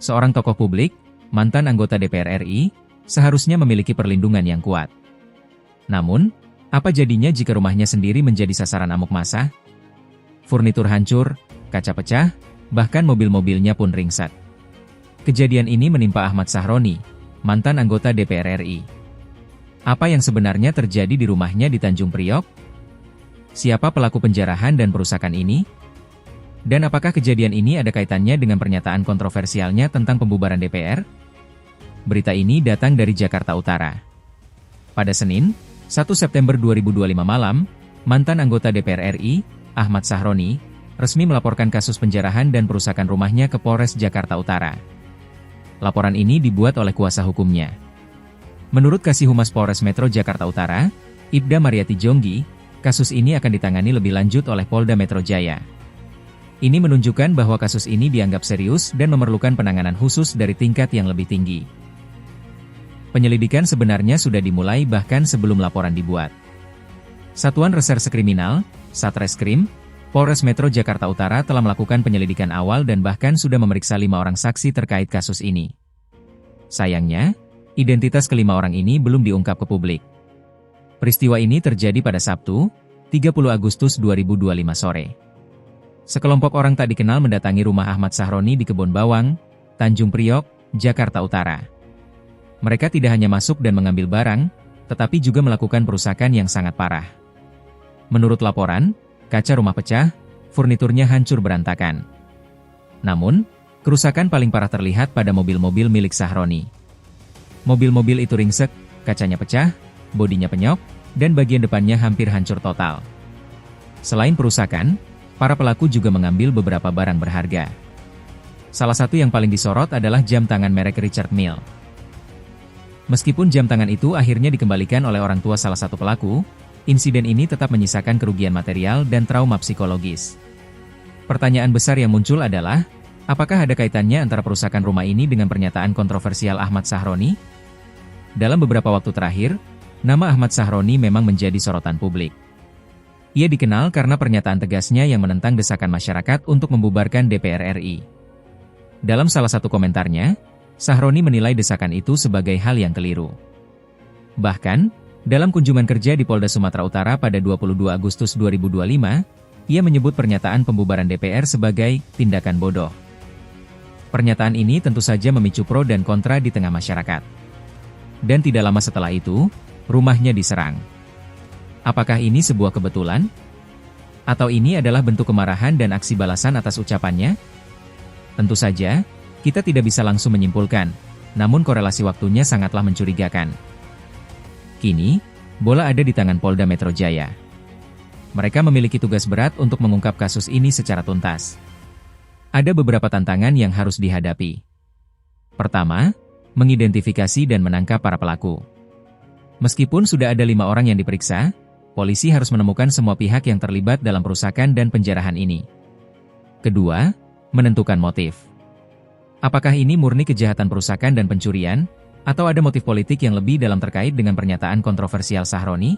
Seorang tokoh publik, mantan anggota DPR RI, seharusnya memiliki perlindungan yang kuat. Namun, apa jadinya jika rumahnya sendiri menjadi sasaran amuk massa? Furnitur hancur, kaca pecah, bahkan mobil-mobilnya pun ringsek. Kejadian ini menimpa Ahmad Sahroni, mantan anggota DPR RI. Apa yang sebenarnya terjadi di rumahnya di Tanjung Priok? Siapa pelaku penjarahan dan perusakan ini? Dan apakah kejadian ini ada kaitannya dengan pernyataan kontroversialnya tentang pembubaran DPR? Berita ini datang dari Jakarta Utara. Pada Senin, 1 September 2025 malam, mantan anggota DPR RI, Ahmad Sahroni, resmi melaporkan kasus penjarahan dan perusakan rumahnya ke Polres Jakarta Utara. Laporan ini dibuat oleh kuasa hukumnya. Menurut Kasih Humas Polres Metro Jakarta Utara, Ibda Mariati Jonggi, kasus ini akan ditangani lebih lanjut oleh Polda Metro Jaya. Ini menunjukkan bahwa kasus ini dianggap serius dan memerlukan penanganan khusus dari tingkat yang lebih tinggi. Penyelidikan sebenarnya sudah dimulai bahkan sebelum laporan dibuat. Satuan Reserse Kriminal, Satreskrim, Polres Metro Jakarta Utara telah melakukan penyelidikan awal dan bahkan sudah memeriksa 5 orang saksi terkait kasus ini. Sayangnya, identitas kelima orang ini belum diungkap ke publik. Peristiwa ini terjadi pada Sabtu, 30 Agustus 2025 sore. Sekelompok orang tak dikenal mendatangi rumah Ahmad Sahroni di Kebon Bawang, Tanjung Priok, Jakarta Utara. Mereka tidak hanya masuk dan mengambil barang, tetapi juga melakukan perusakan yang sangat parah. Menurut laporan, kaca rumah pecah, furniturnya hancur berantakan. Namun, kerusakan paling parah terlihat pada mobil-mobil milik Sahroni. Mobil-mobil itu ringsek, kacanya pecah, bodinya penyok, dan bagian depannya hampir hancur total. Selain perusakan, para pelaku juga mengambil beberapa barang berharga. Salah satu yang paling disorot adalah jam tangan merek Richard Mille. Meskipun jam tangan itu akhirnya dikembalikan oleh orang tua salah satu pelaku, insiden ini tetap menyisakan kerugian material dan trauma psikologis. Pertanyaan besar yang muncul adalah, apakah ada kaitannya antara perusakan rumah ini dengan pernyataan kontroversial Ahmad Sahroni? Dalam beberapa waktu terakhir, nama Ahmad Sahroni memang menjadi sorotan publik. Ia dikenal karena pernyataan tegasnya yang menentang desakan masyarakat untuk membubarkan DPR RI. Dalam salah satu komentarnya, Sahroni menilai desakan itu sebagai hal yang keliru. Bahkan, dalam kunjungan kerja di Polda Sumatera Utara pada 22 Agustus 2025, ia menyebut pernyataan pembubaran DPR sebagai tindakan bodoh. Pernyataan ini tentu saja memicu pro dan kontra di tengah masyarakat. Dan tidak lama setelah itu, rumahnya diserang. Apakah ini sebuah kebetulan? Atau ini adalah bentuk kemarahan dan aksi balasan atas ucapannya? Tentu saja, kita tidak bisa langsung menyimpulkan, namun korelasi waktunya sangatlah mencurigakan. Kini, bola ada di tangan Polda Metro Jaya. Mereka memiliki tugas berat untuk mengungkap kasus ini secara tuntas. Ada beberapa tantangan yang harus dihadapi. Pertama, mengidentifikasi dan menangkap para pelaku. Meskipun sudah ada 5 orang yang diperiksa, polisi harus menemukan semua pihak yang terlibat dalam perusakan dan penjarahan ini. Kedua, menentukan motif. Apakah ini murni kejahatan perusakan dan pencurian, atau ada motif politik yang lebih dalam terkait dengan pernyataan kontroversial Sahroni?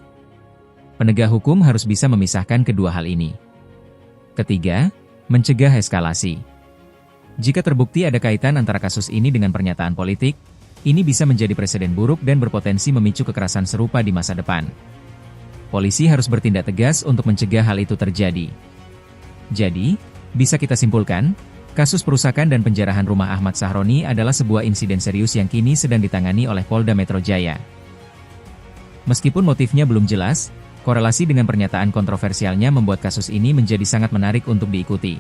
Penegak hukum harus bisa memisahkan kedua hal ini. Ketiga, mencegah eskalasi. Jika terbukti ada kaitan antara kasus ini dengan pernyataan politik, ini bisa menjadi presiden buruk dan berpotensi memicu kekerasan serupa di masa depan. Polisi harus bertindak tegas untuk mencegah hal itu terjadi. Jadi, bisa kita simpulkan, kasus perusakan dan penjarahan rumah Ahmad Sahroni adalah sebuah insiden serius yang kini sedang ditangani oleh Polda Metro Jaya. Meskipun motifnya belum jelas, korelasi dengan pernyataan kontroversialnya membuat kasus ini menjadi sangat menarik untuk diikuti.